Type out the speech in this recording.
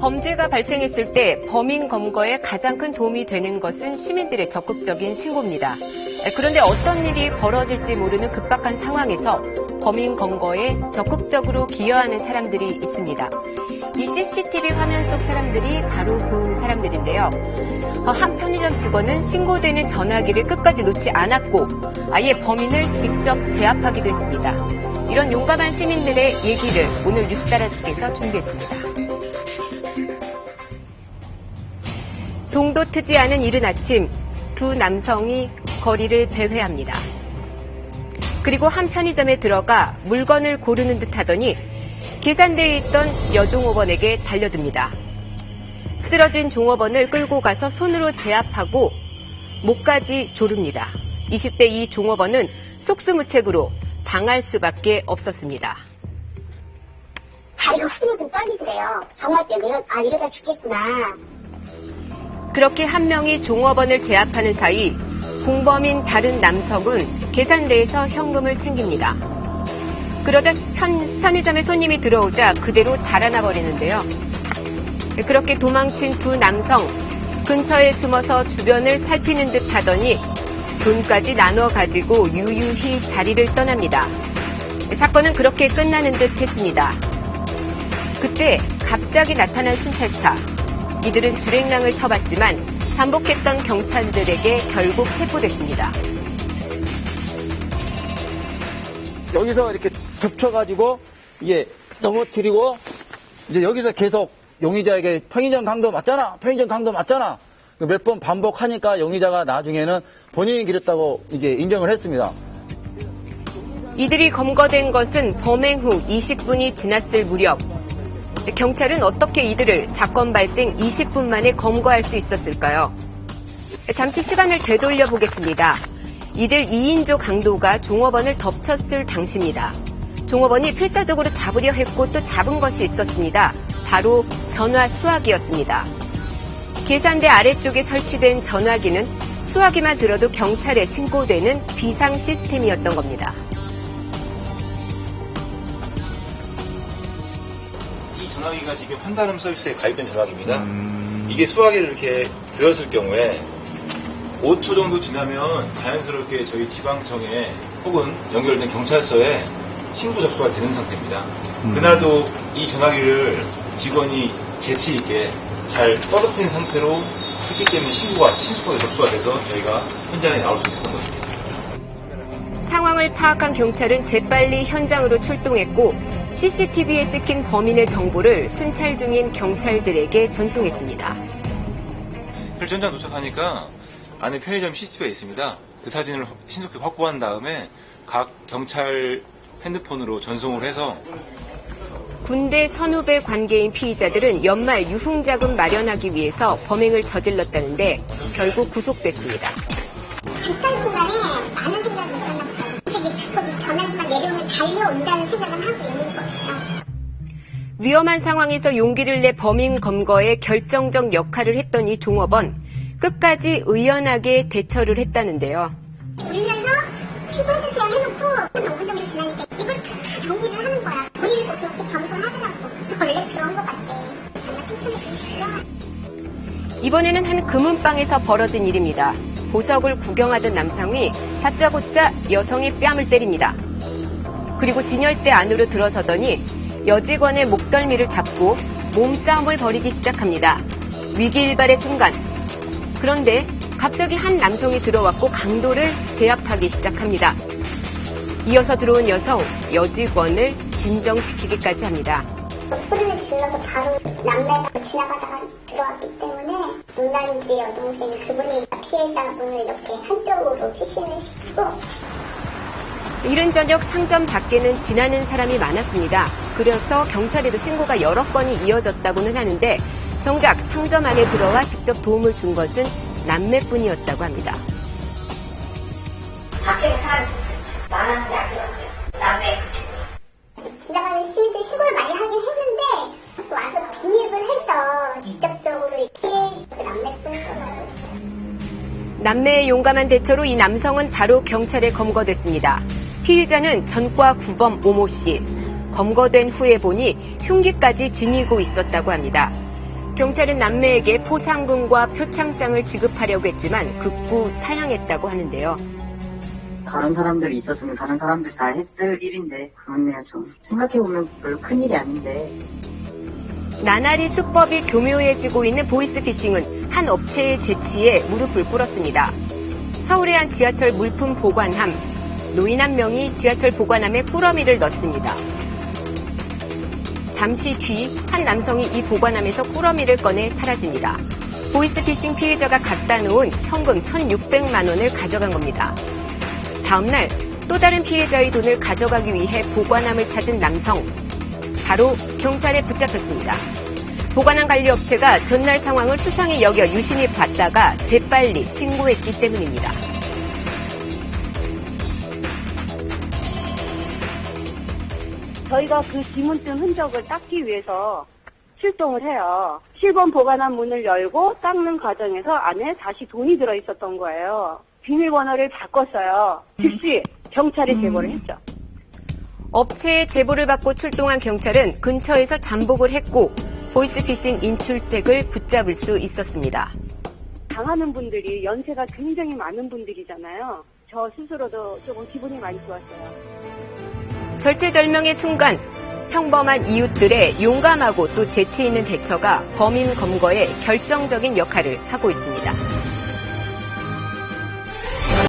범죄가 발생했을 때 범인 검거에 가장 큰 도움이 되는 것은 시민들의 적극적인 신고입니다. 그런데 어떤 일이 벌어질지 모르는 급박한 상황에서 범인 검거에 적극적으로 기여하는 사람들이 있습니다. 이 CCTV 화면 속 사람들이 바로 그 사람들인데요. 한 편의점 직원은 신고되는 전화기를 끝까지 놓지 않았고 아예 범인을 직접 제압하기도 했습니다. 이런 용감한 시민들의 얘기를 오늘 뉴스다라에서 준비했습니다. 동도 트지 않은 이른 아침 두 남성이 거리를 배회합니다. 그리고 한 편의점에 들어가 물건을 고르는 듯 하더니 계산대에 있던 여종업원에게 달려듭니다. 쓰러진 종업원을 끌고 가서 손으로 제압하고 목까지 조릅니다. 20대 이 종업원은 속수무책으로 당할 수밖에 없었습니다. 다리가 힘이 좀 떨리더래요. 정말 때문에 이러다 죽겠구나. 그렇게 한 명이 종업원을 제압하는 사이 공범인 다른 남성은 계산대에서 현금을 챙깁니다. 그러다 편의점에 손님이 들어오자 그대로 달아나 버리는데요. 그렇게 도망친 두 남성 근처에 숨어서 주변을 살피는 듯 하더니 돈까지 나눠 가지고 유유히 자리를 떠납니다. 사건은 그렇게 끝나는 듯 했습니다. 그때 갑자기 나타난 순찰차. 이들은 주랭랑을 쳐봤지만 잠복했던 경찰들에게 결국 체포됐습니다. 여기서 이렇게 겹쳐가지고 이게 넘어뜨리고 이제 여기서 계속 용의자에게 편의점 강도 맞잖아, 편의점 강도 맞잖아. 몇 번 반복하니까 용의자가 나중에는 본인이 그랬다고 이제 인정을 했습니다. 이들이 검거된 것은 범행 후 20분이 지났을 무렵. 경찰은 어떻게 이들을 사건 발생 20분 만에 검거할 수 있었을까요? 잠시 시간을 되돌려 보겠습니다. 이들 2인조 강도가 종업원을 덮쳤을 당시입니다. 종업원이 필사적으로 잡으려 했고 또 잡은 것이 있었습니다. 바로 전화 수화기였습니다. 계산대 아래쪽에 설치된 전화기는 수화기만 들어도 경찰에 신고되는 비상 시스템이었던 겁니다. 이 전화기가 지금 한다름 서비스에 가입된 전화기입니다. 이게 수화기를 이렇게 들었을 경우에 5초 정도 지나면 자연스럽게 저희 지방청에 혹은 연결된 경찰서에 신고 접수가 되는 상태입니다. 그날도 이 전화기를 직원이 재치 있게 잘 떨어뜨린 상태로 했기 때문에 신고가 신속하게 접수가 돼서 저희가 현장에 나올 수 있었던 것입니다. 상황을 파악한 경찰은 재빨리 현장으로 출동했고 CCTV에 찍힌 범인의 정보를 순찰 중인 경찰들에게 전송했습니다. 실제 현장 도착하니까 안에 편의점 CCTV가 있습니다. 그 사진을 신속히 확보한 다음에 각 경찰 핸드폰으로 전송을 해서 군대 선후배 관계인 피의자들은 연말 유흥자금 마련하기 위해서 범행을 저질렀다는데 결국 구속됐습니다. 잠깐 순간에 많은 생각이 있었나 봐요. 근데 자꾸 이 전화기만 내려오면 달려온다는 생각은 하고 있는 거예요. 위험한 상황에서 용기를 내 범인 검거에 결정적 역할을 했던 이 종업원. 끝까지 의연하게 대처를 했다는데요. 울면서 치고해주세요 해놓고 5분 정도 지나니까 이걸 다 정리를 하는 거야. 본인도 그렇게 겸손하더라고. 원래 그런 것 같아. 정말 칭찬해 주고 싶고요. 이번에는 한 금은방에서 벌어진 일입니다. 보석을 구경하던 남성이 다짜고짜 여성의 뺨을 때립니다. 그리고 진열대 안으로 들어서더니 여직원의 목덜미를 잡고 몸싸움을 벌이기 시작합니다. 위기일발의 순간. 그런데 갑자기 한 남성이 들어왔고 강도를 제압하기 시작합니다. 이어서 들어온 여성, 여직원을 진정시키기까지 합니다. 소리를 질러서 바로 남매가 지나가다가 들어왔기 때문에 누나인지 여동생이 그분이 피해자분을 이렇게 한쪽으로 피신을 시키고 이른 저녁 상점 밖에는 지나는 사람이 많았습니다. 그래서 경찰에도 신고가 여러 건이 이어졌다고는 하는데 정작 상점 안에 들어와 직접 도움을 준 것은 남매뿐이었다고 합니다. 밖에 사람이 없었죠. 많았는데 안 들어가요. 남매 그 친구. 지나가는 시민들이 신고를 많이 하긴 했는데 와서 진입을 해서 직접적으로 피해 남매뿐이었어요. 남매의 용감한 대처로 이 남성은 바로 경찰에 검거됐습니다. 피의자는 전과 구범 오모 씨. 검거된 후에 보니 흉기까지 지니고 있었다고 합니다. 경찰은 남매에게 포상금과 표창장을 지급하려고 했지만 극구 사양했다고 하는데요. 다른 사람들이 있었으면 다른 사람들이 다 했을 일인데 그렇네요 좀. 생각해보면 별로 큰일이 아닌데. 나날이 수법이 교묘해지고 있는 보이스피싱은 한 업체의 재치에 무릎을 꿇었습니다. 서울의 한 지하철 물품 보관함. 노인 한 명이 지하철 보관함에 꾸러미를 넣습니다. 잠시 뒤 한 남성이 이 보관함에서 꾸러미를 꺼내 사라집니다. 보이스피싱 피해자가 갖다 놓은 현금 1,600만 원을 가져간 겁니다. 다음 날 또 다른 피해자의 돈을 가져가기 위해 보관함을 찾은 남성. 바로 경찰에 붙잡혔습니다. 보관함 관리업체가 전날 상황을 수상히 여겨 유심히 봤다가 재빨리 신고했기 때문입니다. 저희가 그 지문뜬 흔적을 닦기 위해서 출동을 해요. 실범 보관함 문을 열고 닦는 과정에서 안에 다시 돈이 들어있었던 거예요. 비밀번호를 바꿨어요. 즉시 경찰에 제보를 했죠. 업체의 제보를 받고 출동한 경찰은 근처에서 잠복을 했고 보이스피싱 인출잭을 붙잡을 수 있었습니다. 당하는 분들이 연세가 굉장히 많은 분들이잖아요. 저 스스로도 조금 기분이 많이 좋았어요. 절체절명의 순간 평범한 이웃들의 용감하고 또 재치 있는 대처가 범인 검거에 결정적인 역할을 하고 있습니다.